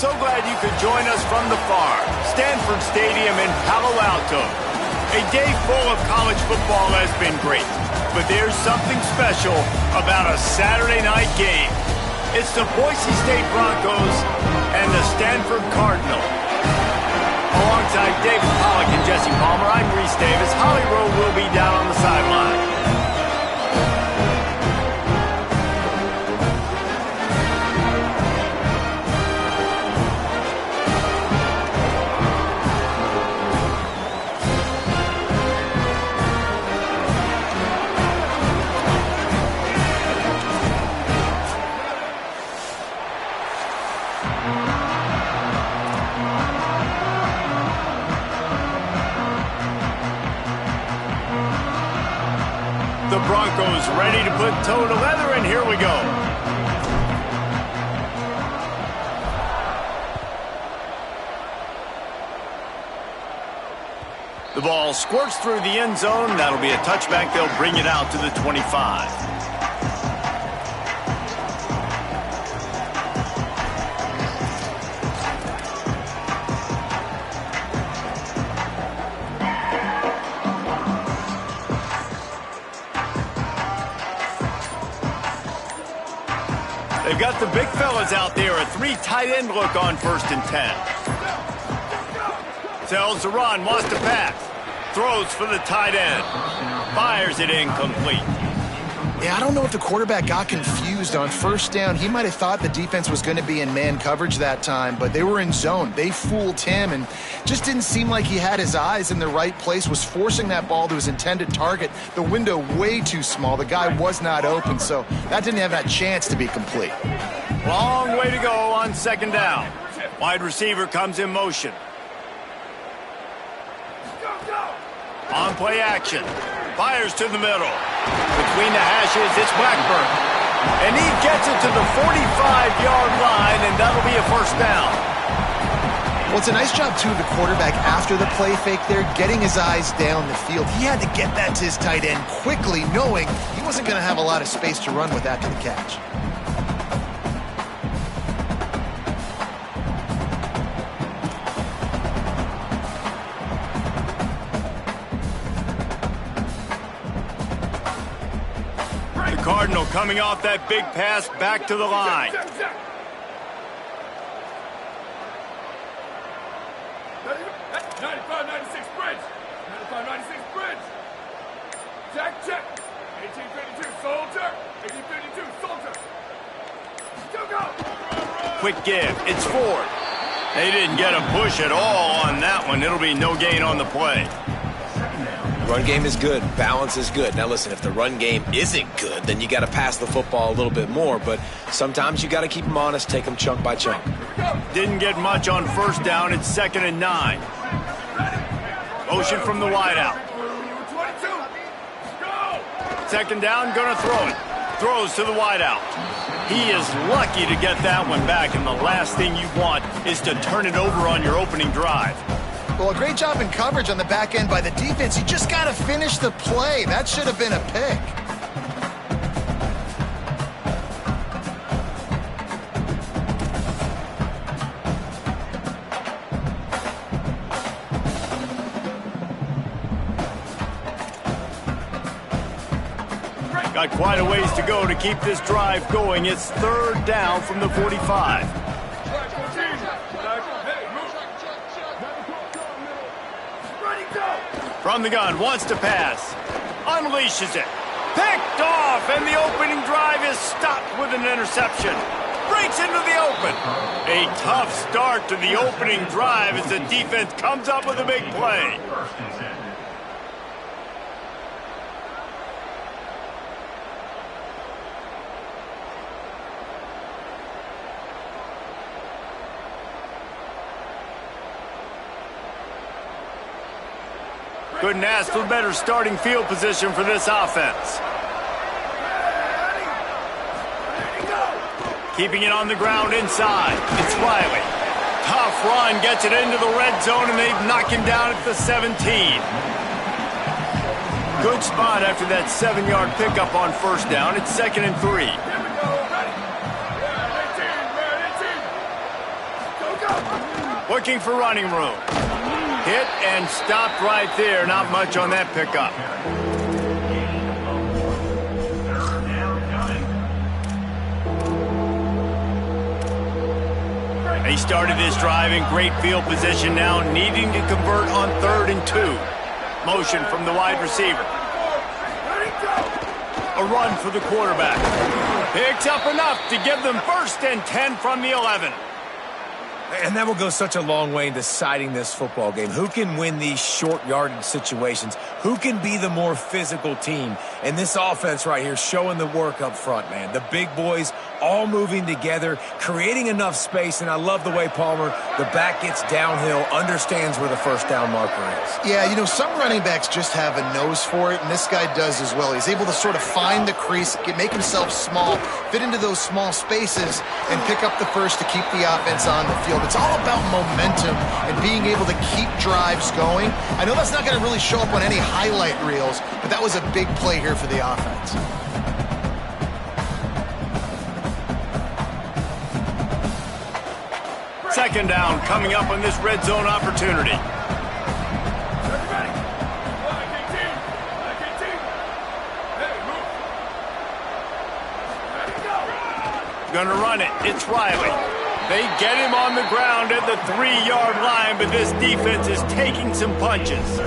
so glad you could join us from the farm, Stanford Stadium in Palo Alto. A day full of college football has been great, but there's something special about a Saturday night game. It's the Boise State Broncos and the Stanford Cardinal. Alongside David Pollack and Jesse Palmer, I'm Reese Davis. Holly Rowe will be down on the sideline. The Broncos ready to put toe to leather, and here we go. The ball squirts through the end zone. That'll be a touchback. They'll bring it out to the 25. They've got the big fellas out there. A 3 tight end look on 1st and 10. Tells to run, wants to pass. Throws for the tight end. Fires it incomplete. Yeah, I don't know if the quarterback got confused on 1st down. He might have thought the defense was going to be in man coverage that time, but they were in zone. They fooled him and just didn't seem like he had his eyes in the right place, was forcing that ball to his intended target. The window way too small. The guy was not open, so that didn't have that chance to be complete. Long way to go on 2nd down. Wide receiver comes in motion. On play action. Fires to the middle. Between the hashes, it's Blackburn. And he gets it to the 45-yard line, and that'll be a 1st down. Well, it's a nice job, too, of the quarterback after the play fake there, getting his eyes down the field. He had to get that to his tight end quickly, knowing he wasn't going to have a lot of space to run with after the catch. Cardinal coming off that big pass back to the line. 95-96 bridge. 95-96 bridge. Jack, check. 1852 soldier. 1852 soldier. Go, go. Quick give. It's Ford. They didn't get a push at all on that one. It'll be no gain on the play. Run game is good. Balance is good. Now listen, if the run game isn't good, then you got to pass the football a little bit more. But sometimes you got to keep them honest, take them chunk by chunk. Didn't get much on 1st down. It's 2nd and 9. Motion from the wideout. 2nd down, gonna throw it. Throws to the wideout. He is lucky to get that one back, and the last thing you want is to turn it over on your opening drive. Well, a great job in coverage on the back end by the defense. You just got to finish the play. That should have been a pick. Got quite a ways to go to keep this drive going. It's 3rd down from the 45. From the gun, wants to pass. Unleashes it. Picked off, and the opening drive is stopped with an interception. Breaks into the open. A tough start to the opening drive as the defense comes up with a big play. Couldn't ask for better starting field position for this offense. Keeping it on the ground inside. It's Riley. Tough run, gets it into the red zone, and they've knocked him down at the 17. Good spot after that 7-yard pickup on 1st down. It's 2nd and 3. looking for running room. Hit and stopped right there. Not much on that pickup. He started this drive in great field position, now needing to convert on 3rd and 2. Motion from the wide receiver. A run for the quarterback. Picks up enough to give them 1st and 10 from the 11. And that will go such a long way in deciding this football game. Who can win these short yardage situations? Who can be the more physical team? And this offense right here showing the work up front, man. The big boys all moving together, creating enough space. And I love the way Palmer, the back gets downhill, understands where the 1st down marker is. Yeah, you know, some running backs just have a nose for it, and this guy does as well. He's able to sort of find the crease, make himself small, fit into those small spaces, and pick up the 1st to keep the offense on the field. It's all about momentum and being able to keep drives going. I know that's not going to really show up on any highlight reels, but that was a big play here for the offense. Second down coming up on this red zone opportunity. Going to run it. It's Riley. They get him on the ground at the 3-yard line, but this defense is taking some punches.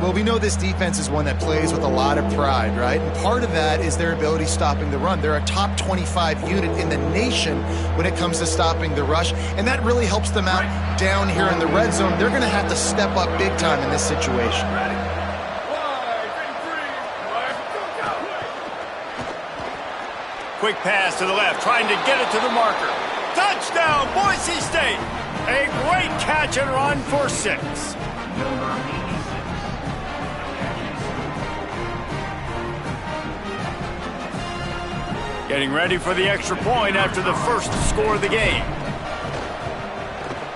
Well, we know this defense is one that plays with a lot of pride, right? And part of that is their ability stopping the run. They're a top 25 unit in the nation when it comes to stopping the rush, and that really helps them out down here in the red zone. They're going to have to step up big time in this situation. Quick pass to the left, trying to get it to the marker. Touchdown, Boise State! A great catch and run for 6. Getting ready for the extra point after the 1st score of the game.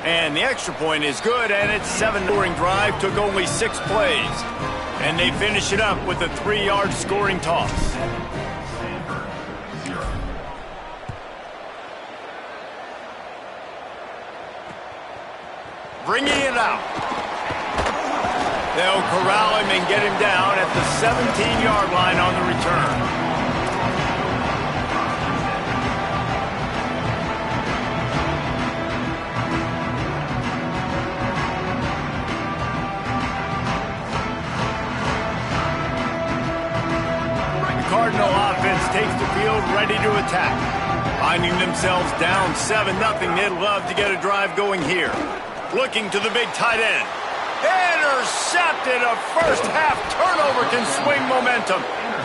And the extra point is good, and its 7-scoring drive took only 6 plays. And they finish it up with a 3-yard scoring toss. Bringing it out. They'll corral him and get him down at the 17-yard line on the return. The Cardinal offense takes the field ready to attack. Finding themselves down 7-0, they'd love to get a drive going here. Looking to the big tight end. Intercepted. A first-half turnover can swing momentum.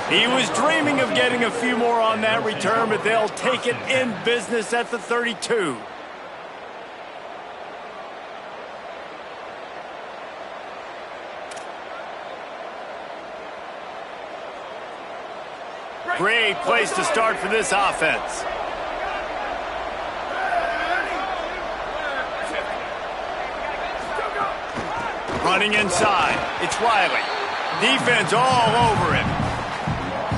He was dreaming of getting a few more on that return, but they'll take it in business at the 32. Great place to start for this offense. Running inside. It's Riley. Defense all over him.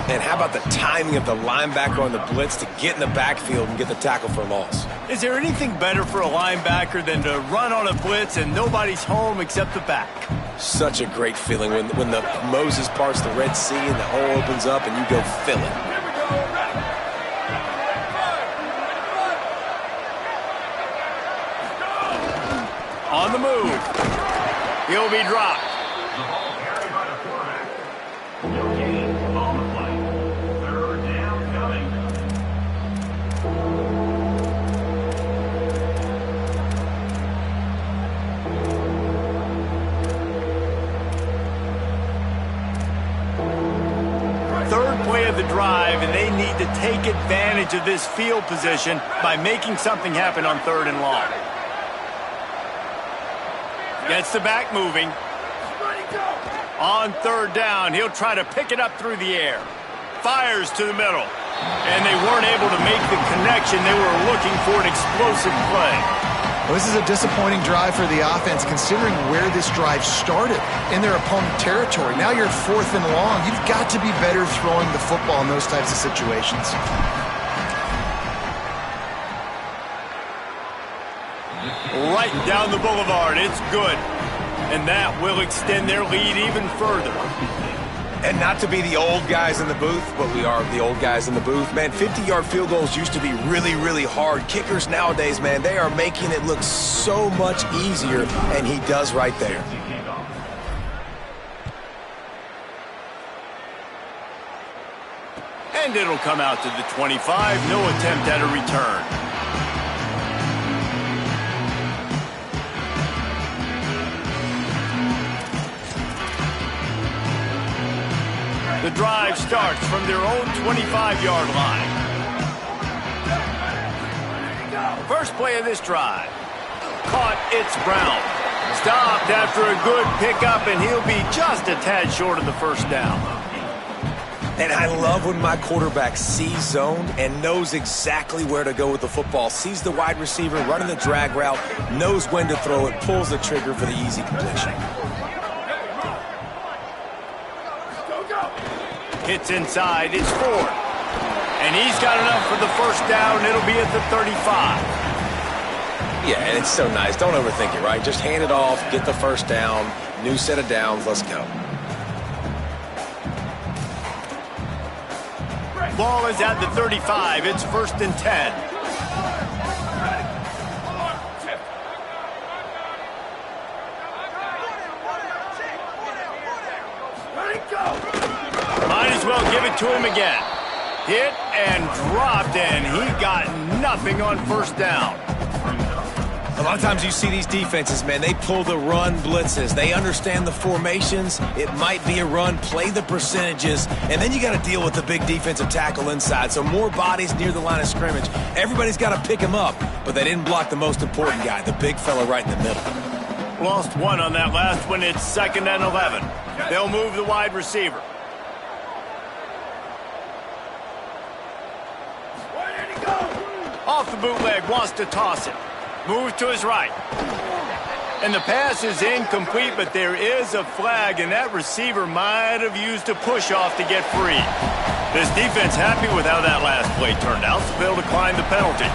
And how about the timing of the linebacker on the blitz to get in the backfield and get the tackle for a loss? Is there anything better for a linebacker than to run on a blitz and nobody's home except the back? Such a great feeling when the Moses parts the Red Sea and the hole opens up and you go fill it. On the move. He'll be dropped. The ball carried by the quarterback. No gain on the play. 3rd down coming. Third play of the drive, and they need to take advantage of this field position by making something happen on 3rd and long. Gets the back moving. On 3rd down, he'll try to pick it up through the air. Fires to the middle. And they weren't able to make the connection. They were looking for an explosive play. Well, this is a disappointing drive for the offense, considering where this drive started, in their opponent territory. Now you're 4th and long. You've got to be better throwing the football in those types of situations. fighting down the boulevard. It's good. And that will extend their lead even further. And not to be the old guys in the booth, but we are the old guys in the booth. Man, 50-yard field goals used to be really, really hard. Kickers nowadays, man, they are making it look so much easier, and he does right there. And it'll come out to the 25. No attempt at a return. The drive starts from their own 25-yard line. First play of this drive. Caught, it's Brown. Stopped after a good pickup, and he'll be just a tad short of the first down. And I love when my quarterback sees zone and knows exactly where to go with the football. Sees the wide receiver running the drag route, knows when to throw it, pulls the trigger for the easy completion. Hits inside, it's Ford. And he's got enough for the first down. It'll be at the 35. Yeah, and it's so nice. Don't overthink it, right? Just hand it off, get the first down, new set of downs, let's go. Ball is at the 35. It's 1st and 10. Might as well give it to him again. Hit and dropped, and he got nothing on first down. A lot of times you see these defenses, man, they pull the run blitzes. They understand the formations. It might be a run, play the percentages, and then you got to deal with the big defensive tackle inside. So more bodies near the line of scrimmage. Everybody's got to pick him up, but they didn't block the most important guy, the big fella right in the middle. Lost one on that last one. It's 2nd and 11. They'll move the wide receiver. Off the bootleg, wants to toss it. Moves to his right. And the pass is incomplete, but there is a flag, and that receiver might have used a push-off to get free. This defense happy with how that last play turned out, so they'll decline the penalty.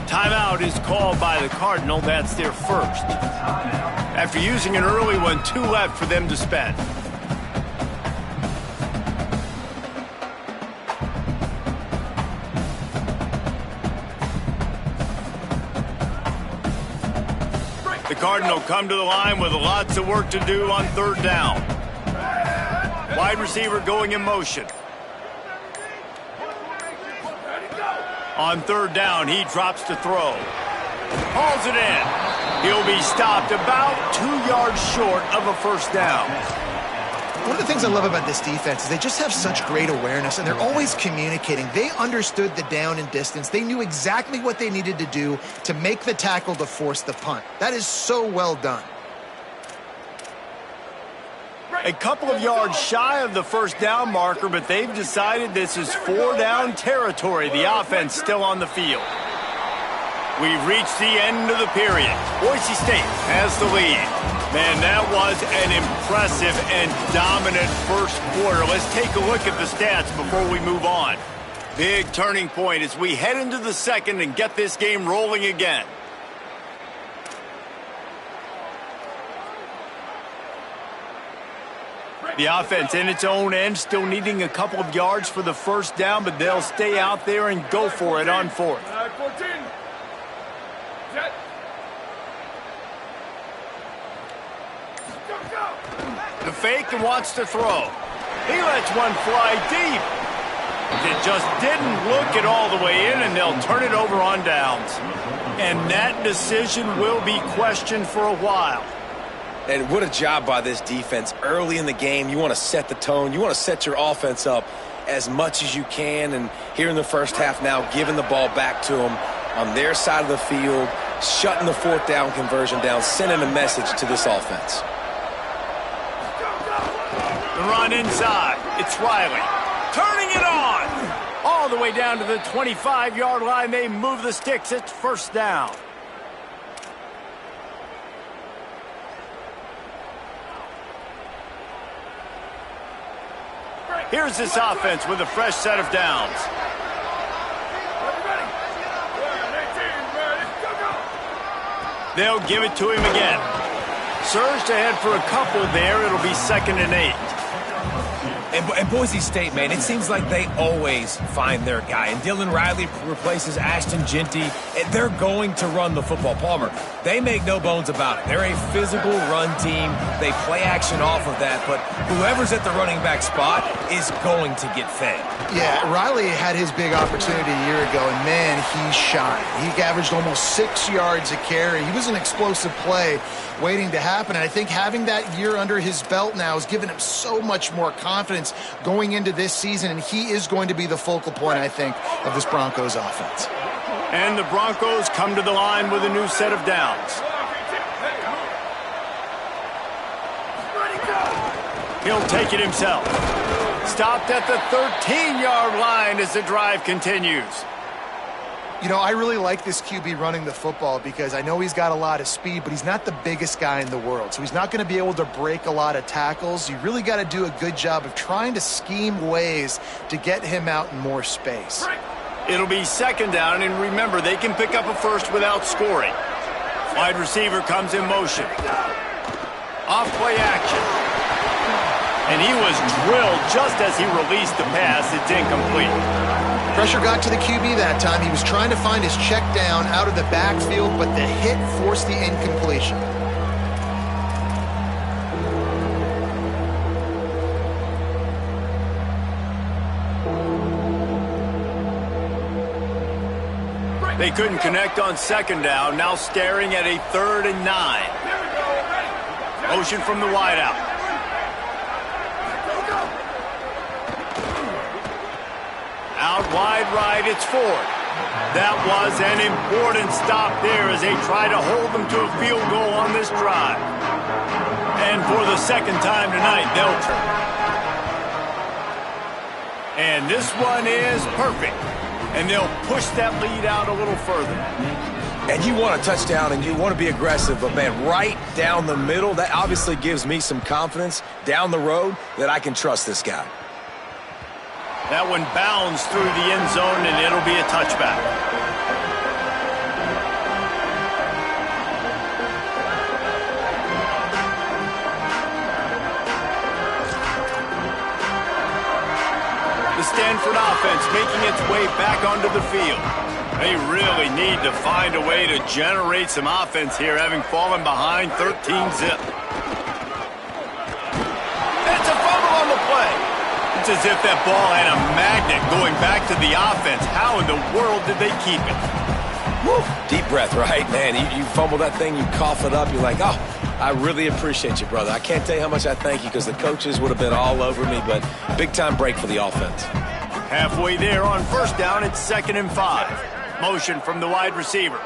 Timeout is called by the Cardinal. That's their first. After using an early one, 2 left for them to spend. The Cardinal come to the line with lots of work to do on 3rd down. Wide receiver going in motion. On 3rd down, he drops to throw. Hauls it in. He'll be stopped about 2 yards short of a first down. One of the things I love about this defense is they just have such great awareness, and they're always communicating. They understood the down and distance. They knew exactly what they needed to do to make the tackle to force the punt. That is so well done. A couple of yards shy of the first down marker, but they've decided this is 4-down territory. The offense still on the field. We've reached the end of the period. Boise State has the lead. Man, that was an impressive and dominant first quarter. Let's take a look at the stats before we move on. Big turning point as we head into the second and get this game rolling again. The offense in its own end, still needing a couple of yards for the first down, but they'll stay out there and go for it on 4th. 14. Jet. Go. The fake and wants to throw. He lets one fly deep. It just didn't look it all the way in, and they'll turn it over on downs. And that decision will be questioned for a while. And what a job by this defense. Early in the game, you want to set the tone. You want to set your offense up as much as you can. And here in the first half now, giving the ball back to them on their side of the field, shutting the 4th down conversion down, sending a message to this offense. The run inside. It's Riley. Turning it on. All the way down to the 25-yard line. They move the sticks. It's first down. Here's this offense with a fresh set of downs. They'll give it to him again. Surged ahead for a couple there. It'll be 2nd and 8. And Boise State, man, it seems like they always find their guy. And Dylan Riley replaces Ashton Genty. And they're going to run the football. Palmer, they make no bones about it. They're a physical run team. They play action off of that. But whoever's at the running back spot is going to get fed. Yeah, Riley had his big opportunity a year ago, and man, he shined. He averaged almost 6 yards a carry. He was an explosive play waiting to happen, and I think having that year under his belt now has given him so much more confidence going into this season, and he is going to be the focal point, I think, of this Broncos offense. And the Broncos come to the line with a new set of downs. He'll take it himself. Stopped at the 13-yard line as the drive continues. You know, I really like this QB running the football because I know he's got a lot of speed, but he's not the biggest guy in the world. So he's not going to be able to break a lot of tackles. You really got to do a good job of trying to scheme ways to get him out in more space. It'll be 2nd down, and remember, they can pick up a first without scoring. Wide receiver comes in motion. Off-play action. And he was drilled just as he released the pass. It's incomplete. Pressure got to the QB that time. He was trying to find his check down out of the backfield, but the hit forced the incompletion. They couldn't connect on 2nd down. Now staring at a 3rd and 9. Motion from the wideout. Out wide right, it's Ford. That was an important stop there as they try to hold them to a field goal on this drive. And for the 2nd time tonight, they'll turn. And this one is perfect. And they'll push that lead out a little further. And you want a touchdown and you want to be aggressive, but man, right down the middle, that obviously gives me some confidence down the road that I can trust this guy. That one bounds through the end zone, and it'll be a touchback. The Stanford offense making its way back onto the field. They really need to find a way to generate some offense here, having fallen behind 13-zip. It's a fumble on the play. It's as if that ball had a magnet going back to the offense. How in the world did they keep it? Woo. Deep breath, right, man? You fumble that thing, you cough it up, you're like, oh, I really appreciate you, brother. I can't tell you how much I thank you because the coaches would have been all over me, but big-time break for the offense. Halfway there on 1st down, it's 2nd and 5. Motion from the wide receiver.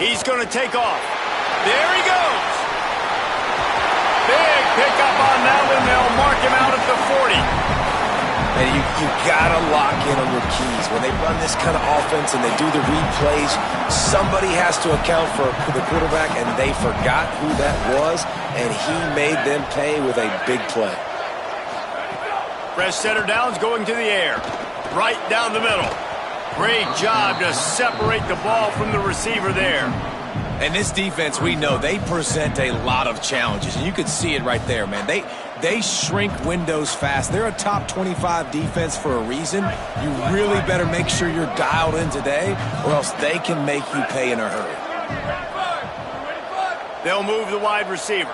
He's going to take off. There he goes. Big pickup on that one. They'll mark him out at the 40. And you got to lock in on your keys. When they run this kind of offense and they do the read plays, somebody has to account for the quarterback, and they forgot who that was, and he made them pay with a big play. Fresh center downs going to the air. Right down the middle. Great job to separate the ball from the receiver there. And this defense, we know, they present a lot of challenges. And you can see it right there, man. They shrink windows fast. They're a top 25 defense for a reason. You really better make sure you're dialed in today, or else they can make you pay in a hurry. They'll move the wide receiver.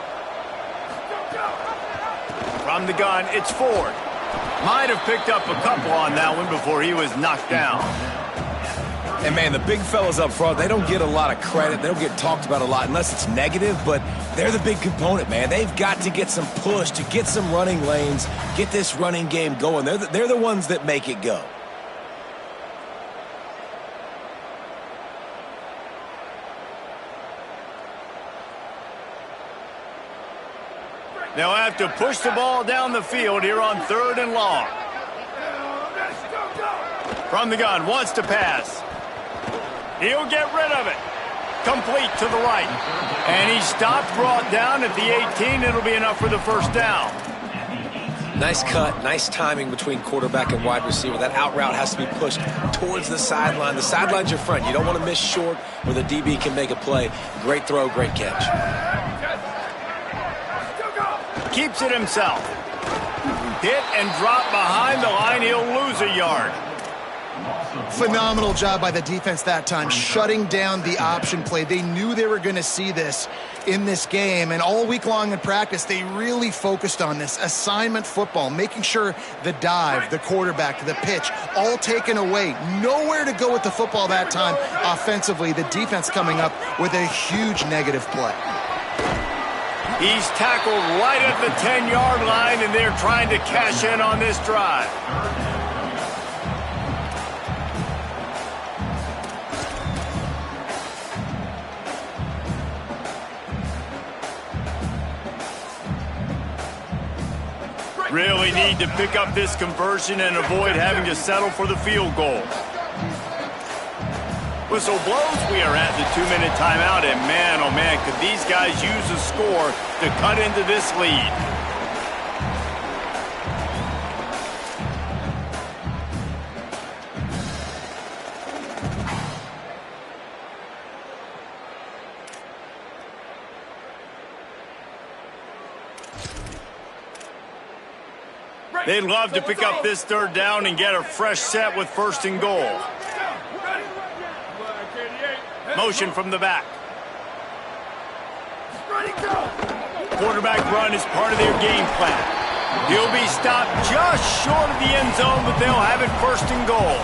From the gun, it's Ford. Might have picked up a couple on that one before he was knocked down. And, man, the big fellas up front, they don't get a lot of credit. They don't get talked about a lot unless it's negative, but they're the big component, man. They've got to get some push, to get some running lanes, get this running game going. They're the ones that make it go. They'll have to push the ball down the field here on 3rd and long. From the gun, wants to pass. He'll get rid of it. Complete to the right. And he stopped, brought down at the 18. It'll be enough for the 1st down. Nice cut, nice timing between quarterback and wide receiver. That out route has to be pushed towards the sideline. The sideline's your friend. You don't want to miss short where the DB can make a play. Great throw, great catch. Keeps it himself. Hit and drop behind the line. He'll lose a yard. Phenomenal job by the defense that time, shutting down the option play. They knew they were going to see this in this game, and all week long in practice, they really focused on this assignment football, making sure the dive, the quarterback, the pitch, all taken away. Nowhere to go with the football that time offensively. The defense coming up with a huge negative play. He's tackled right at the 10-yard line, and they're trying to cash in on this drive. Really need to pick up this conversion and avoid having to settle for the field goal. Whistle blows. We are at the 2-minute timeout, and man, oh man, could these guys use a score to cut into this lead. They'd love to pick up this third down and get a fresh set with 1st and goal. Motion from the back. Quarterback run is part of their game plan. He'll be stopped just short of the end zone, but they'll have it 1st and goal.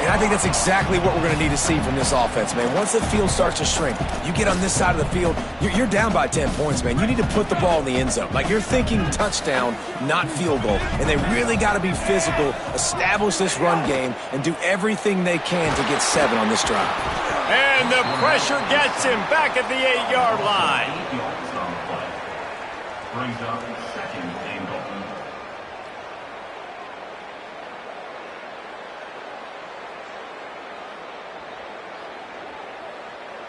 And I think that's exactly what we're going to need to see from this offense, man. Once the field starts to shrink, you get on this side of the field, you're down by 10 points, man. You need to put the ball in the end zone. Like, you're thinking touchdown, not field goal. And they really got to be physical, establish this run game, and do everything they can to get 7 on this drive. And the pressure gets him back at the 8-yard line. 8 yards on the play. Brings up 2nd and goal.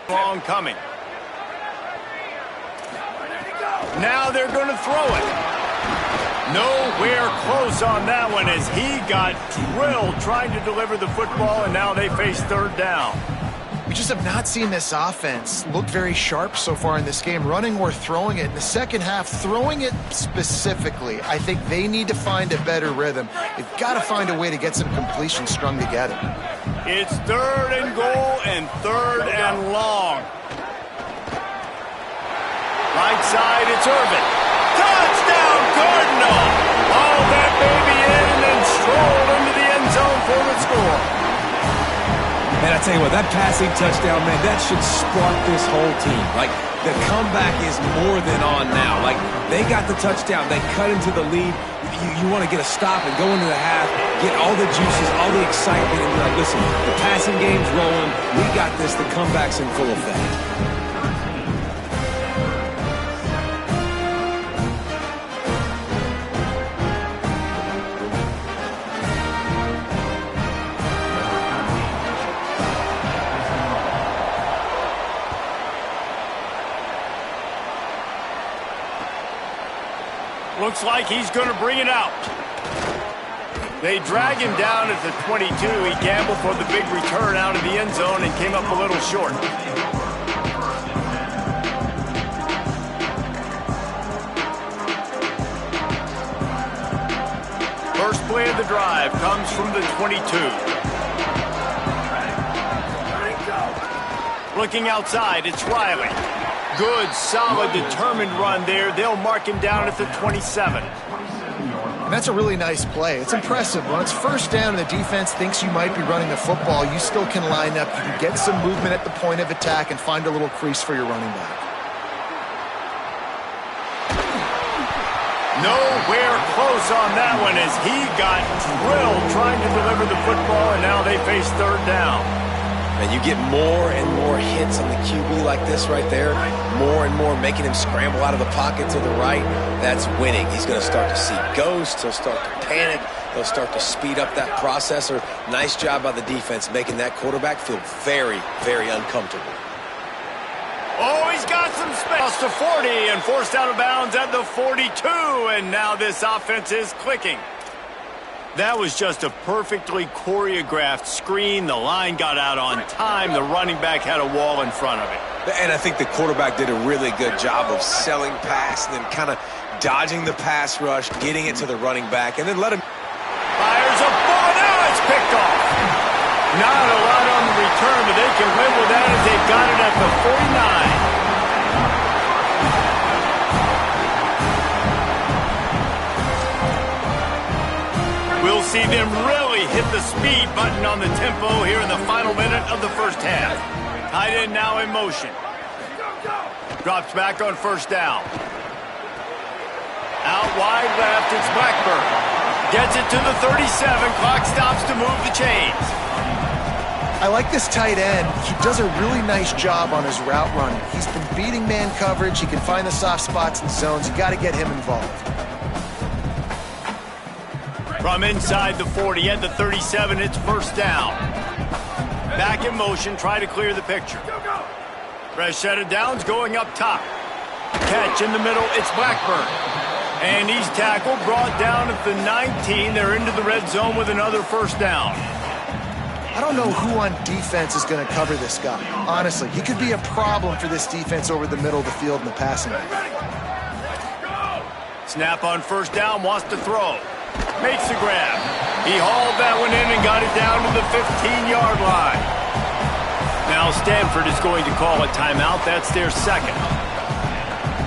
Long coming. Now they're going to throw it. Nowhere close on that one as he got drilled trying to deliver the football, and now they face 3rd down. We just have not seen this offense look very sharp so far in this game, running or throwing it. In the second half, throwing it specifically, I think they need to find a better rhythm. They've got to find a way to get some completions strung together. It's 3rd and goal and 3rd and long. Right side, it's Irvin. Touchdown, Cardinal! All that baby in and then strolled into the end zone for the score. Man, I tell you what, that passing touchdown, man, that should spark this whole team. Like, the comeback is more than on now. Like, they got the touchdown. They cut into the lead. You want to get a stop and go into the half, get all the juices, all the excitement, and be like, listen, the passing game's rolling. We got this. The comeback's in full effect. Looks like he's going to bring it out. They drag him down at the 22. He gambled for the big return out of the end zone and came up a little short. First play of the drive comes from the 22. Looking outside, it's Riley. Good, solid, determined run there. They'll mark him down at the 27. And that's a really nice play. It's impressive. When it's 1st down and the defense thinks you might be running the football, you still can line up. You can get some movement at the point of attack and find a little crease for your running back. Nowhere close on that one as he got drilled trying to deliver the football, and now they face 3rd down. And you get more and more hits on the QB like this right there, more and more making him scramble out of the pocket to the right. That's winning. He's going to start to see ghosts. He'll start to panic. He'll start to speed up that processor. Nice job by the defense making that quarterback feel very, very uncomfortable. Oh, he's got some space to 40 and forced out of bounds at the 42, and now this offense is clicking. That was just a perfectly choreographed screen. The line got out on time. The running back had a wall in front of it. And I think the quarterback did a really good job of selling pass and then kind of dodging the pass rush, getting it to the running back, and then let him... Fires a ball. Now it's picked off. Not a lot on the return, but they can live with that as they've got it at the 49. We'll see them really hit the speed button on the tempo here in the final minute of the first half. Tight end now in motion. Drops back on first down. Out wide left, it's Blackburn. Gets it to the 37. Clock stops to move the chains. I like this tight end. He does a really nice job on his route running. He's been beating man coverage. He can find the soft spots and zones. You got to get him involved. From inside the 40 at the 37, it's first down. Back in motion, try to clear the picture. Fresh set of downs going up top. Catch in the middle, it's Blackburn. And he's tackled, brought down at the 19. They're into the red zone with another first down. I don't know who on defense is going to cover this guy. Honestly, he could be a problem for this defense over the middle of the field in the passing game. Snap on first down, wants to throw. Makes the grab. He hauled that one in and got it down to the 15-yard line. Now Stanford is going to call a timeout. That's their second.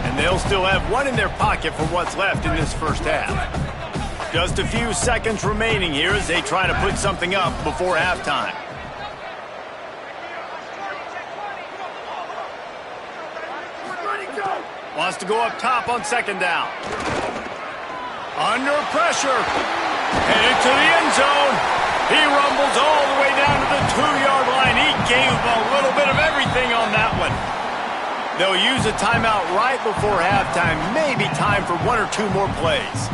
And they'll still have one in their pocket for what's left in this first half. Just a few seconds remaining here as they try to put something up before halftime. Wants to go up top on second down. Under pressure. Headed to the end zone. He rumbles all the way down to the 2-yard line. He gave a little bit of everything on that one. They'll use a timeout right before halftime. Maybe time for one or two more plays.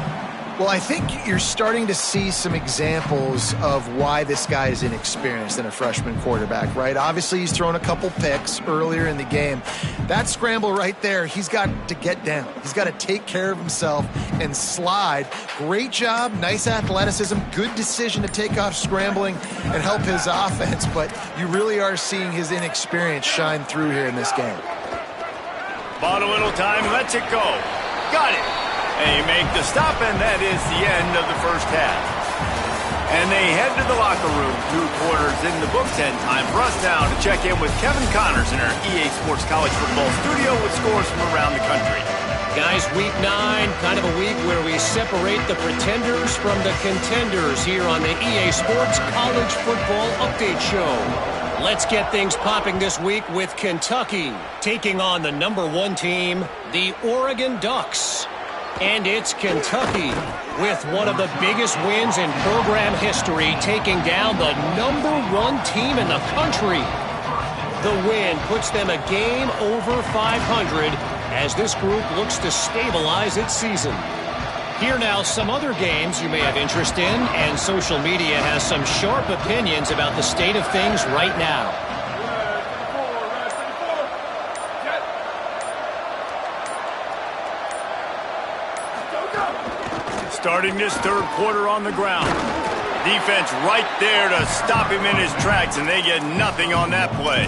Well, I think you're starting to see some examples of why this guy is inexperienced in a freshman quarterback, right? Obviously, he's thrown a couple picks earlier in the game. That scramble right there, he's got to get down. He's got to take care of himself and slide. Great job, nice athleticism, good decision to take off scrambling and help his offense, but you really are seeing his inexperience shine through here in this game. Bought a little time, lets it go. Got it. They make the stop, and that is the end of the first half. And they head to the locker room. 2 quarters in the books, and time for us now to check in with Kevin Connors in our EA Sports College Football studio with scores from around the country. Guys, week 9, kind of a week where we separate the pretenders from the contenders here on the EA Sports College Football Update Show. Let's get things popping this week with Kentucky taking on the #1 team, the Oregon Ducks. And it's Kentucky with one of the biggest wins in program history, taking down the #1 team in the country. The win puts them a game over 500 as this group looks to stabilize its season. Here now, some other games you may have interest in, and social media has some sharp opinions about the state of things right now. Starting this third quarter on the ground. Defense right there to stop him in his tracks, and they get nothing on that play.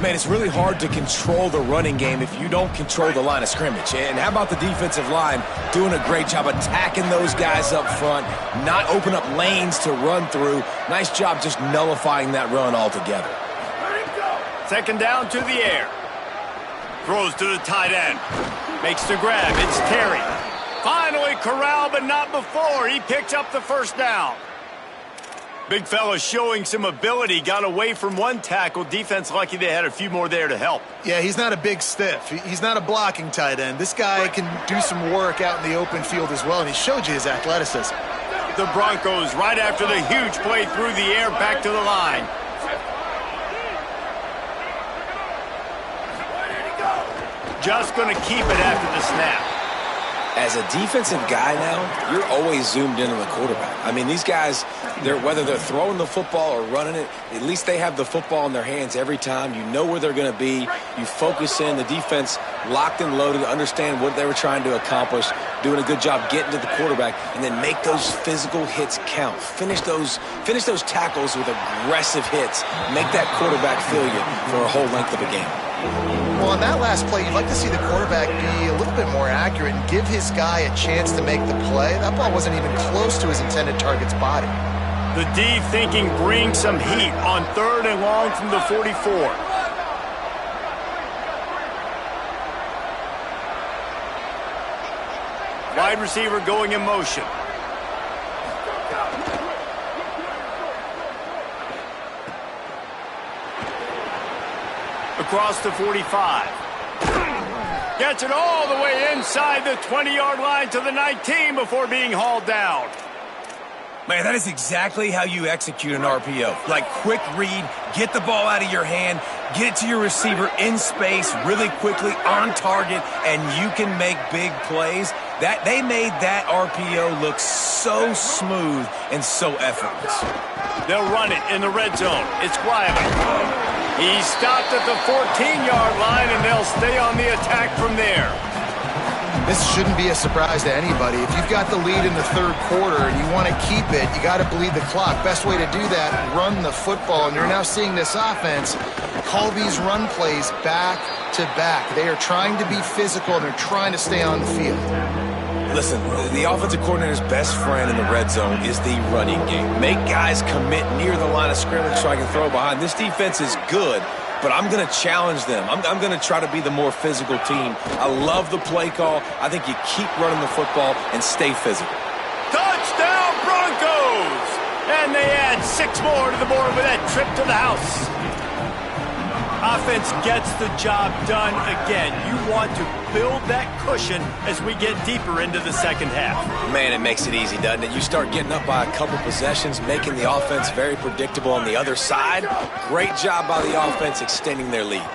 Man, it's really hard to control the running game if you don't control the line of scrimmage. And how about the defensive line doing a great job attacking those guys up front, not open up lanes to run through. Nice job just nullifying that run altogether. Second down to the air. Throws to the tight end. Makes the grab. It's Terry. Finally corralled, but not before. He picks up the first down. Big fella showing some ability. Got away from one tackle. Defense lucky they had a few more there to help. Yeah, he's not a big stiff. He's not a blocking tight end. This guy can do some work out in the open field as well, and he showed you his athleticism. The Broncos right after the huge play through the air back to the line. Just going to keep it after the snap. As a defensive guy now, you're always zoomed in on the quarterback. I mean, these guys, whether they're throwing the football or running it, at least they have the football in their hands every time. You know where they're going to be. You focus in. The defense locked and loaded, understand what they were trying to accomplish, doing a good job getting to the quarterback, and then make those physical hits count. Finish those tackles with aggressive hits. Make that quarterback feel you for a whole length of a game. Well, on that last play, you'd like to see the quarterback be a little bit more accurate and give his guy a chance to make the play. That ball wasn't even close to his intended target's body. The D thinking brings some heat on 3rd and long from the 44. Wide receiver going in motion. Across the 45. Gets it all the way inside the 20-yard line to the 19 before being hauled down. Man, that is exactly how you execute an RPO. Like, quick read, get the ball out of your hand, get it to your receiver in space really quickly, on target, and you can make big plays. They made that RPO look so smooth and so effortless. They'll run it in the red zone. It's Wiley. He stopped at the 14-yard line, and they'll stay on the attack from there. This shouldn't be a surprise to anybody. If you've got the lead in the 3rd quarter and you want to keep it, you got to bleed the clock. Best way to do that, run the football. And you're now seeing this offense call these run plays back to back. They are trying to be physical, and they're trying to stay on the field. Listen, the offensive coordinator's best friend in the red zone is the running game. Make guys commit near the line of scrimmage so I can throw behind. This defense is good, but I'm going to challenge them. I'm going to try to be the more physical team. I love the play call. I think you keep running the football and stay physical. Touchdown Broncos! And they add 6 more to the board with that trip to the house. Offense gets the job done again. You want to build that cushion as we get deeper into the second half. Man, it makes it easy, doesn't it? You start getting up by a couple possessions, making the offense very predictable on the other side. Great job by the offense extending their lead.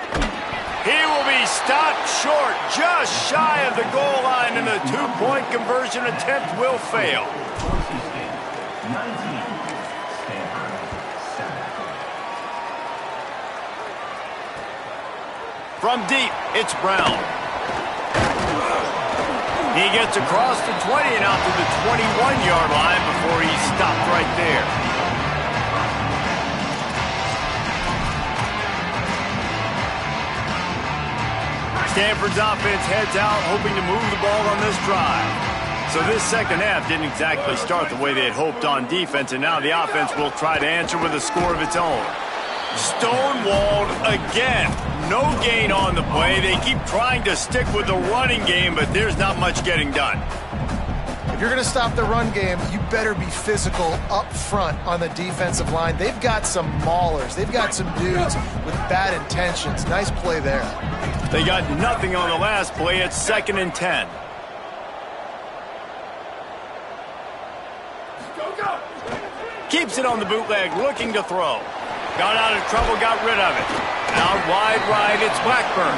He will be stopped short, just shy of the goal line, and the 2-point conversion attempt will fail. From deep, it's Brown. He gets across the 20 and out to the 21-yard line before he's stopped right there. Stanford's offense heads out, hoping to move the ball on this drive. So this second half didn't exactly start the way they had hoped on defense, and now the offense will try to answer with a score of its own. Stonewalled again. No gain on the play. They keep trying to stick with the running game, but there's not much getting done. If you're going to stop the run game, you better be physical up front on the defensive line. They've got some maulers. They've got some dudes with bad intentions. Nice play there. They got nothing on the last play. It's 2nd and 10. Keeps it on the bootleg, looking to throw. Got out of trouble, got rid of it. Out wide right, it's Blackburn.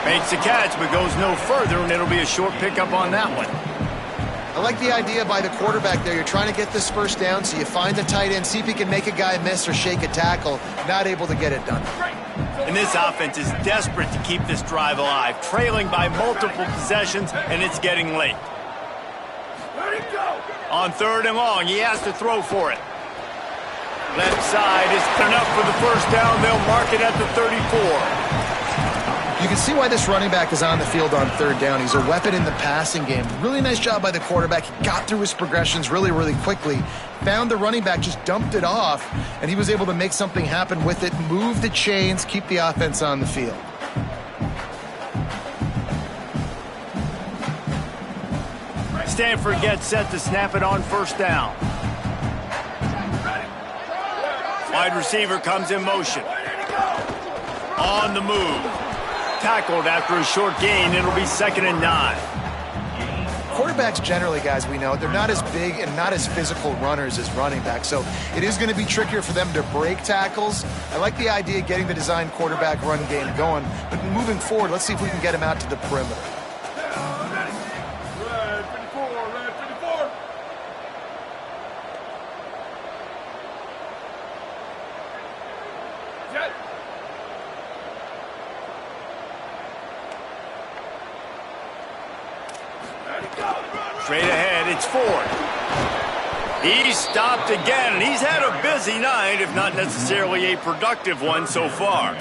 Makes the catch, but goes no further, and it'll be a short pickup on that one. I like the idea by the quarterback there. You're trying to get this first down, so you find the tight end, see if he can make a guy miss or shake a tackle. Not able to get it done. And this offense is desperate to keep this drive alive, trailing by multiple possessions, and it's getting late. On 3rd and long, he has to throw for it. Left side is enough for the first down. They'll mark it at the 34. You can see why this running back is on the field on 3rd down. He's a weapon in the passing game. Really nice job by the quarterback. He got through his progressions really, really quickly. Found the running back, just dumped it off, and he was able to make something happen with it, move the chains, keep the offense on the field. Stanford gets set to snap it on 1st down. Wide receiver comes in motion. On the move. Tackled after a short gain. It'll be 2nd and 9. Quarterbacks generally, guys, we know, they're not as big and not as physical runners as running backs, so it is going to be trickier for them to break tackles. I like the idea of getting the design quarterback run game going, but moving forward, let's see if we can get him out to the perimeter. Straight ahead, it's Ford. He's stopped again, and he's had a busy night, if not necessarily a productive one so far.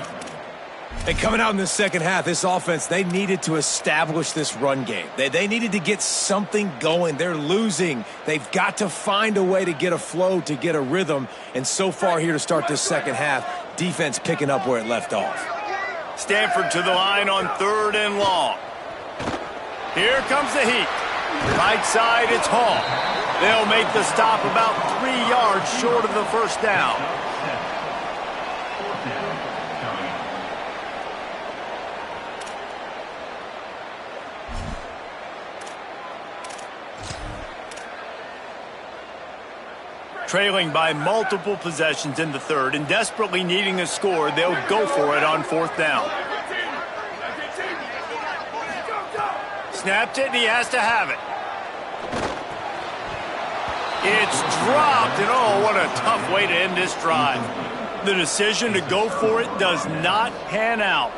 And coming out in the second half, this offense, they needed to establish this run game. They needed to get something going. They're losing. They've got to find a way to get a flow, to get a rhythm. And so far here to start this second half, defense picking up where it left off. Stanford to the line on 3rd and long. Here comes the heat. Right side, it's Hall. They'll make the stop about 3 yards short of the first down. Trailing by multiple possessions in the 3rd and desperately needing a score, they'll go for it on 4th down. Snapped it, and he has to have it. It's dropped, and oh, what a tough way to end this drive. The decision to go for it does not pan out.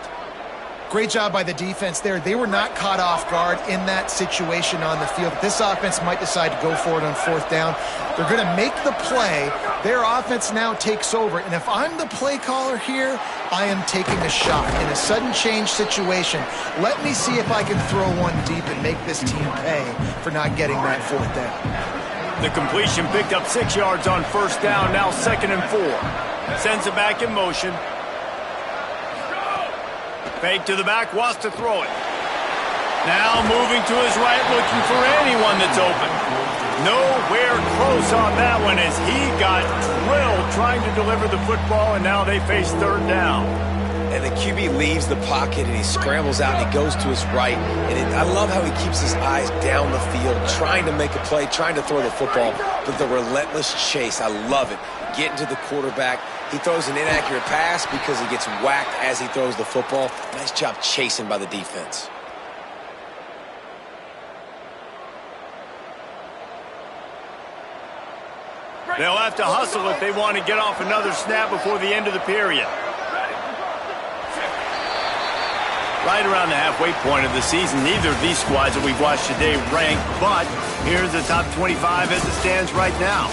Great job by the defense there. They were not caught off guard in that situation on the field. This offense might decide to go for it on 4th down. They're going to make the play. Their offense now takes over. And if I'm the play caller here, I am taking a shot. In a sudden change situation, let me see if I can throw one deep and make this team pay for not getting that 4th down. The completion picked up 6 yards on 1st down, now 2nd and 4. Sends it back in motion. Fake to the back, wants to throw it. Now moving to his right, looking for anyone that's open. Nowhere close on that one as he got drilled trying to deliver the football, and now they face 3rd down. And the QB leaves the pocket, and he scrambles out, and he goes to his right. And I love how he keeps his eyes down the field, trying to make a play, trying to throw the football, but the relentless chase, I love it. Getting to the quarterback. He throws an inaccurate pass because he gets whacked as he throws the football. Nice job chasing by the defense. They'll have to hustle if they want to get off another snap before the end of the period. Right around the halfway point of the season, neither of these squads that we've watched today rank, but here's the top 25 as it stands right now.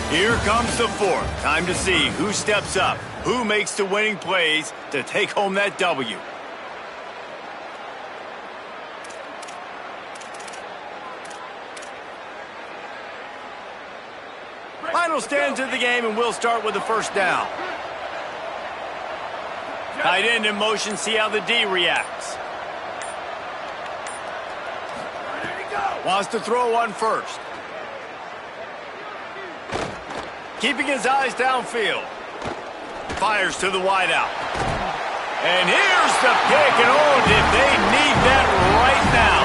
Here comes the 4th. Time to see who steps up, who makes the winning plays to take home that W. Final stands of the game, and we'll start with the 1st down. Tight end in motion, see how the D reacts. Wants to throw on 1st. Keeping his eyes downfield. Fires to the wideout. And here's the pick, and oh, did they need that right now.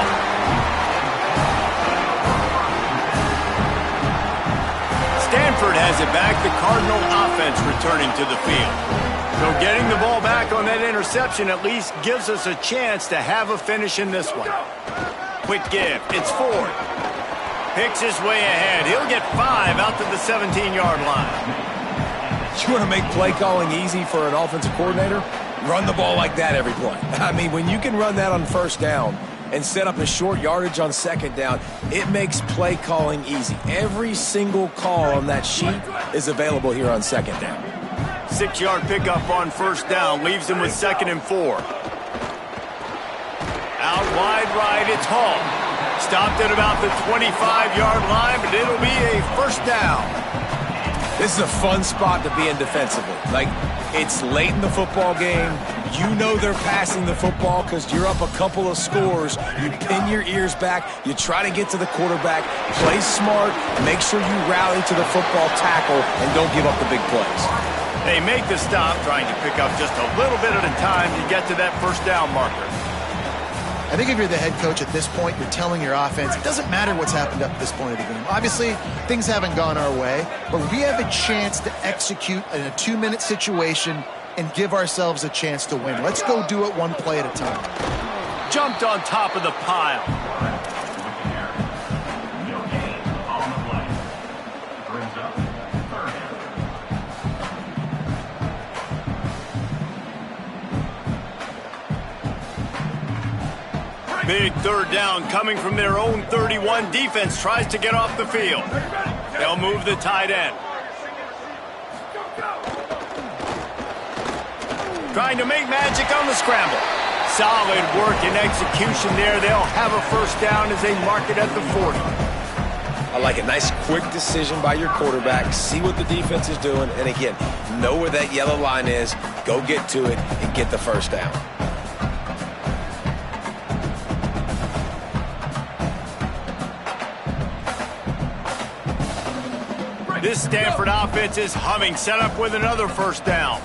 Stanford has it back, the Cardinal offense returning to the field. So getting the ball back on that interception at least gives us a chance to have a finish in this one. Quick give, it's Ford. Picks his way ahead. He'll get 5 out to the 17-yard line. You want to make play calling easy for an offensive coordinator? Run the ball like that every play. I mean, when you can run that on 1st down and set up a short yardage on 2nd down, it makes play calling easy. Every single call on that sheet is available here on 2nd down. 6-yard pickup on 1st down leaves him with 2nd and 4. Out wide right, it's Hall. Stopped at about the 25-yard line, but it'll be a 1st down. This is a fun spot to be in defensively. Like, it's late in the football game. You know they're passing the football because you're up a couple of scores. You pin your ears back. You try to get to the quarterback. Play smart. Make sure you rally to the football tackle and don't give up the big plays. They make the stop, trying to pick up just a little bit at a time to get to that 1st down marker. I think if you're the head coach at this point, you're telling your offense, it doesn't matter what's happened up to this point of the game. Obviously, things haven't gone our way, but we have a chance to execute in a 2-minute situation and give ourselves a chance to win. Let's go do it one play at a time. Jumped on top of the pile. No gain on the play. Brings up 3rd down. Big third down coming from their own 31. Defense tries to get off the field. They'll move the tight end. Trying to make magic on the scramble. Solid work and execution there. They'll have a first down as they mark it at the 40. I like a nice quick decision by your quarterback. See what the defense is doing. And again, know where that yellow line is. Go get to it and get the first down. This Stanford offense is humming, set up with another first down.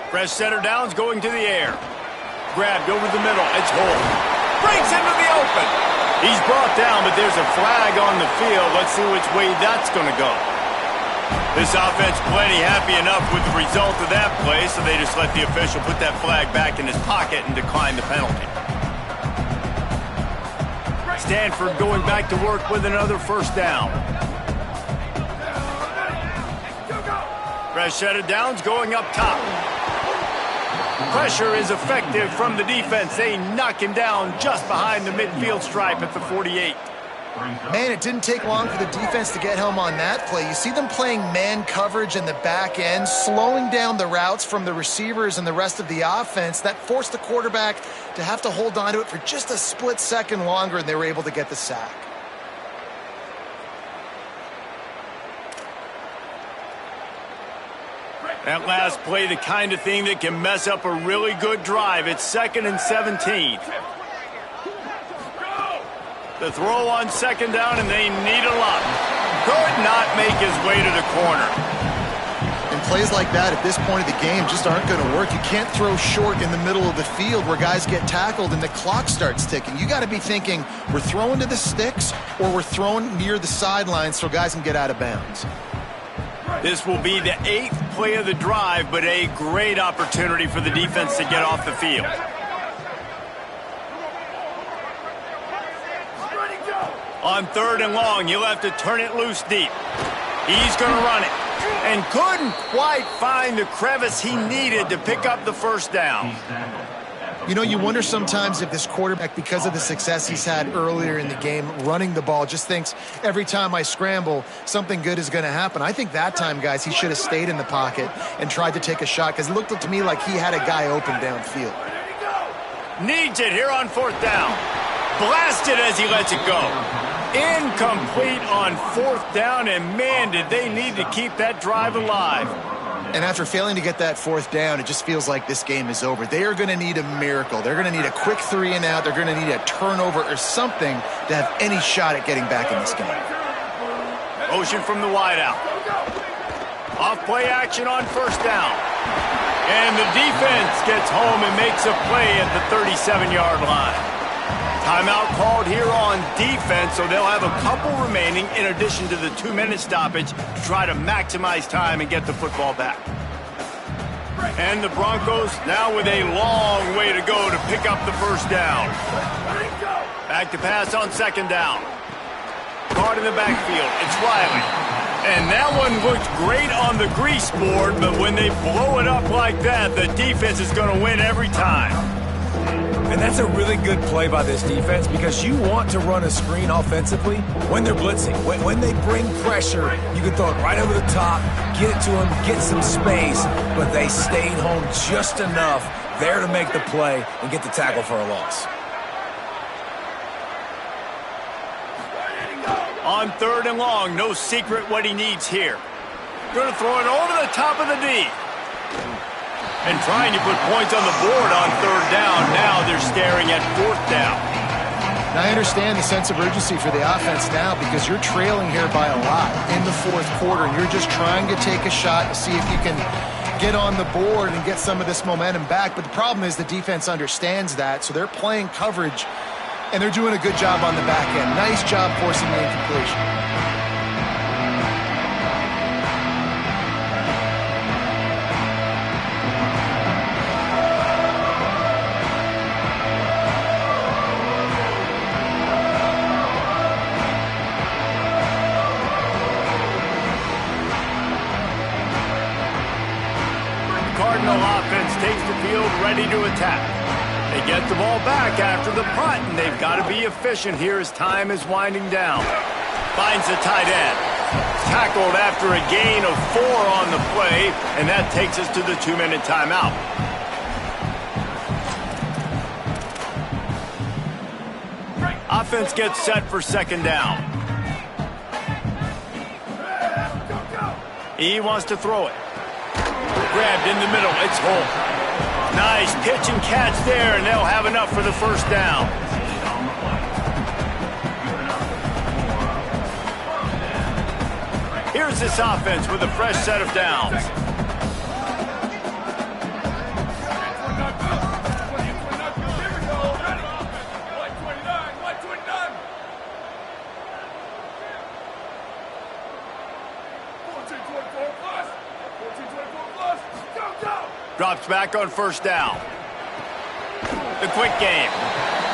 Fresh center downs going to the air. Grabbed over the middle. It's Holt. Breaks into the open. He's brought down, but there's a flag on the field. Let's see which way that's going to go. This offense plenty happy enough with the result of that play, so they just let the official put that flag back in his pocket and decline the penalty. Stanford going back to work with another first down. Fresh set of downs going up top. Pressure is effective from the defense. They knock him down just behind the midfield stripe at the 48. Man, it didn't take long for the defense to get home on that play. You see them playing man coverage in the back end, slowing down the routes from the receivers and the rest of the offense. That forced the quarterback to have to hold on to it for just a split second longer, and they were able to get the sack. That last play, the kind of thing that can mess up a really good drive. It's 2nd and 17. The throw on second down, and they need a lot. Could not make his way to the corner. And plays like that at this point of the game just aren't going to work. You can't throw short in the middle of the field where guys get tackled and the clock starts ticking. You got to be thinking, we're throwing to the sticks or we're throwing near the sidelines so guys can get out of bounds. This will be the 8th play of the drive, but a great opportunity for the defense to get off the field. On 3rd and long, you'll have to turn it loose deep. He's going to run it. And couldn't quite find the crevice he needed to pick up the first down. You know, you wonder sometimes if this quarterback, because of the success he's had earlier in the game, running the ball, just thinks every time I scramble, something good is going to happen. I think that time, guys, he should have stayed in the pocket and tried to take a shot because it looked to me like he had a guy open downfield. Needs it here on 4th down. Blasted as he lets it go. Incomplete on 4th down, and man, did they need to keep that drive alive. And after failing to get that 4th down, it just feels like this game is over. They are going to need a miracle. They're going to need a quick 3 and out. They're going to need a turnover or something to have any shot at getting back in this game. Motion from the wideout. Off play action on 1st down. And the defense gets home and makes a play at the 37-yard line. Timeout called here on defense, so they'll have a couple remaining in addition to the 2-minute stoppage to try to maximize time and get the football back. And the Broncos now with a long way to go to pick up the first down. Back to pass on 2nd down. Caught in the backfield. It's Riley. And that one looked great on the grease board, but when they blow it up like that, the defense is going to win every time. And that's a really good play by this defense because you want to run a screen offensively when they're blitzing. When they bring pressure, you can throw it right over the top, get it to them, get some space, but they stayed home just enough there to make the play and get the tackle for a loss. On 3rd and long, no secret what he needs here. Going to throw it over the top of the D. And trying to put points on the board on 3rd down. Now they're staring at 4th down. Now I understand the sense of urgency for the offense now because you're trailing here by a lot in the 4th quarter, and you're just trying to take a shot to see if you can get on the board and get some of this momentum back. But the problem is the defense understands that, so they're playing coverage, and they're doing a good job on the back end. Nice job forcing the incompletion. ready to attack. They get the ball back after the punt, and they've got to be efficient here as time is winding down. Finds the tight end. Tackled after a gain of 4 on the play, and that takes us to the 2-minute timeout. Offense gets set for second down. He wants to throw it. Grabbed in the middle. It's Holt. Nice pitch and catch there, and they'll have enough for the first down. Here's this offense with a fresh set of downs. Drops back on first down. The quick game.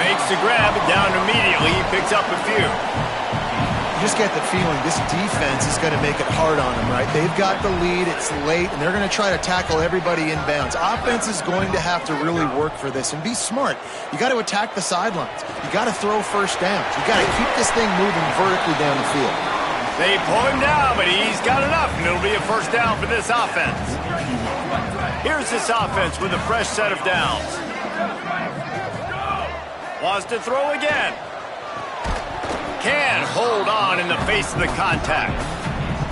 Makes the grab down immediately. He picks up a few. You just get the feeling this defense is going to make it hard on them, right? They've got the lead. It's late, and they're going to try to tackle everybody inbounds. Offense is going to have to really work for this and be smart. You got to attack the sidelines. You got to throw first downs. You got to keep this thing moving vertically down the field. They pull him down, but he's got enough, and it'll be a first down for this offense. Here's this offense with a fresh set of downs. Wants to throw again. Can't hold on in the face of the contact.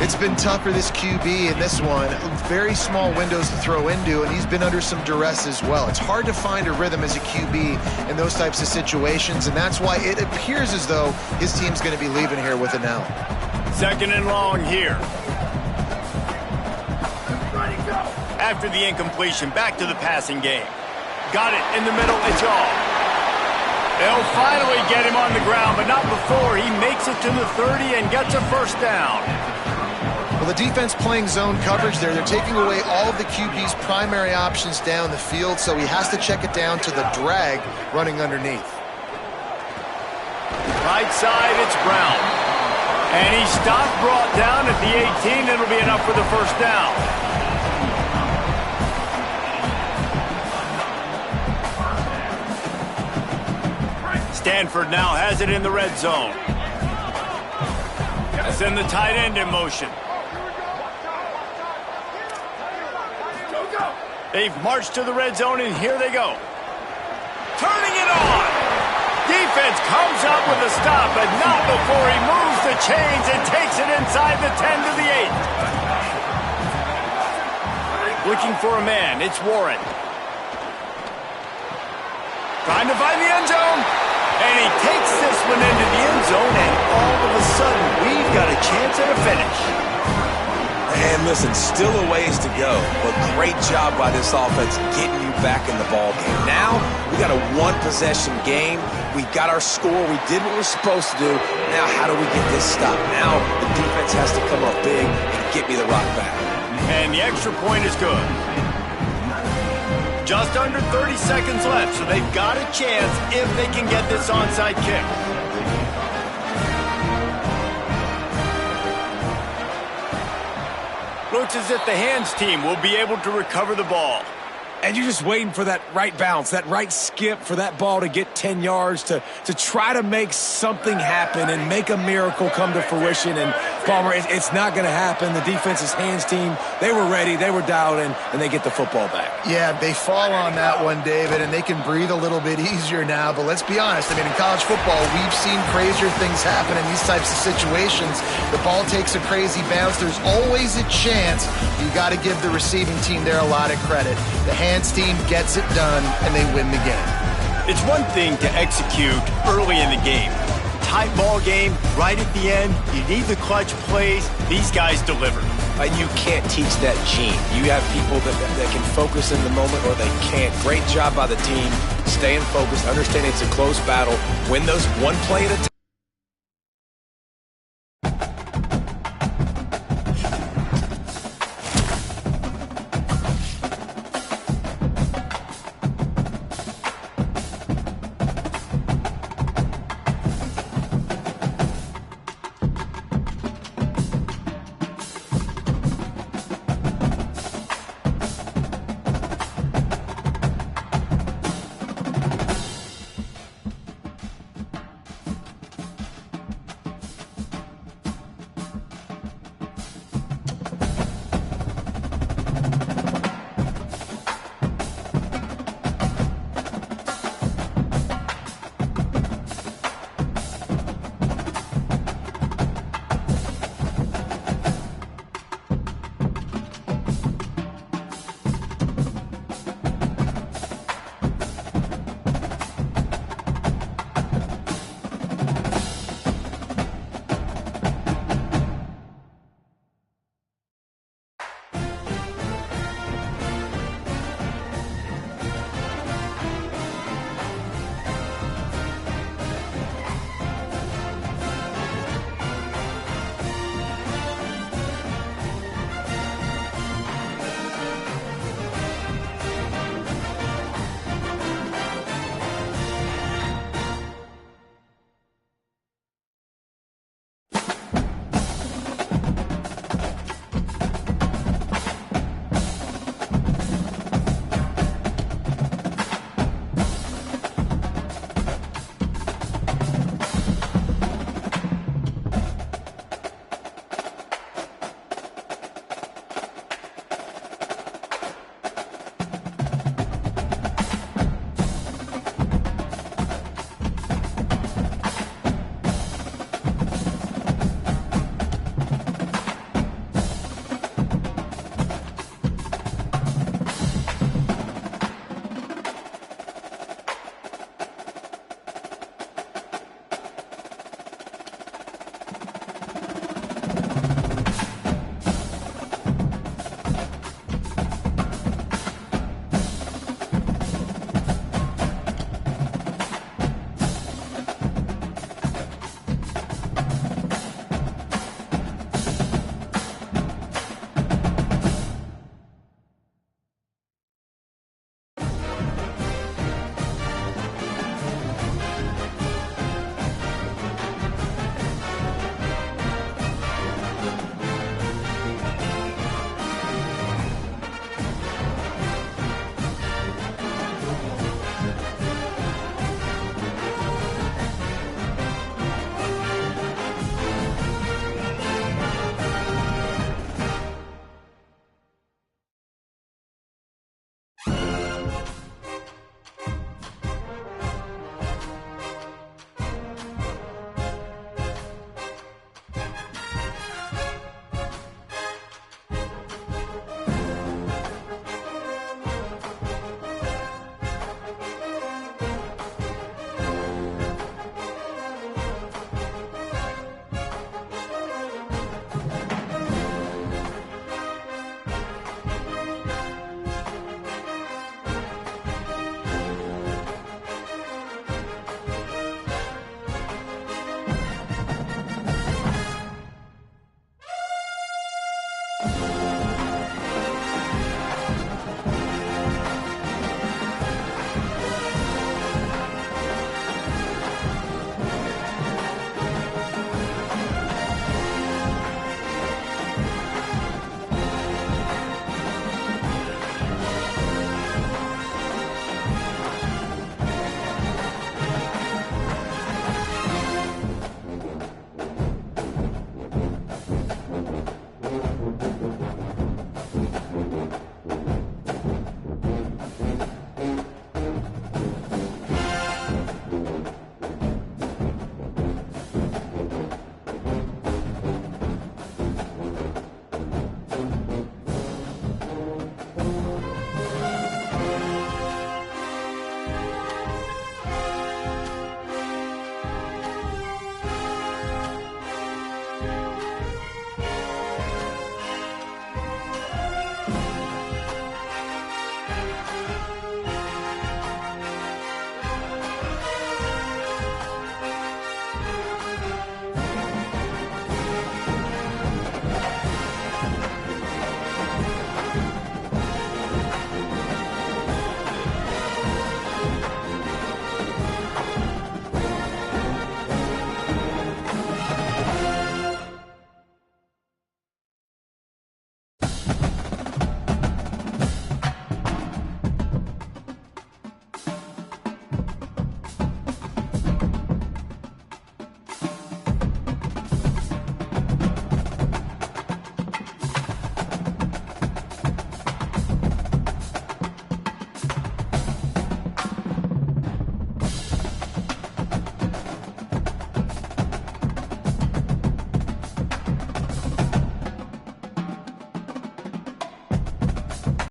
It's been tough for this QB in this one. Very small windows to throw into, and he's been under some duress as well. It's hard to find a rhythm as a QB in those types of situations, and that's why it appears as though his team's going to be leaving here with an L. Second and long here. After the incompletion, back to the passing game. Got it in the middle, it's all. They'll finally get him on the ground, but not before he makes it to the 30 and gets a first down. Well, the defense playing zone coverage there. They're taking away all of the QB's primary options down the field, so he has to check it down to the drag running underneath. Right side, it's Brown. And he stopped, brought down at the 18. It'll be enough for the first down. Stanford now has it in the red zone. Send the tight end in motion. They've marched to the red zone, and here they go. Turning it on. Defense comes up with a stop, but not before he moves the chains and takes it inside the 10 to the 8. Looking for a man. It's Warren. Trying to find the end zone. And he takes this one into the end zone, and all of a sudden, we've got a chance at a finish. And listen, still a ways to go, but great job by this offense getting you back in the ball game. Now, we got a one-possession game. We got our score. We did what we're supposed to do. Now, how do we get this stop? Now, the defense has to come up big and get me the rock back. And the extra point is good. Just under 30 seconds left, so they've got a chance if they can get this onside kick. Looks as if the hands team will be able to recover the ball. And you're just waiting for that right bounce, that right skip, for that ball to get 10 yards to try to make something happen and make a miracle come to fruition. And, Palmer, it's not going to happen. The defense's hands team, they were ready, they were dialed in, and they get the football back. Yeah, they fall on that one, David, and they can breathe a little bit easier now. But let's be honest, I mean, in college football, we've seen crazier things happen in these types of situations. The ball takes a crazy bounce. There's always a chance. You got to give the receiving team there a lot of credit. The hands team gets it done, and they win the game. It's one thing to execute early in the game. Tight ball game, right at the end, you need the clutch plays. These guys deliver. And you can't teach that gene. You have people that can focus in the moment, or they can't. Great job by the team, staying focused, understanding it's a close battle, win those one play at a time.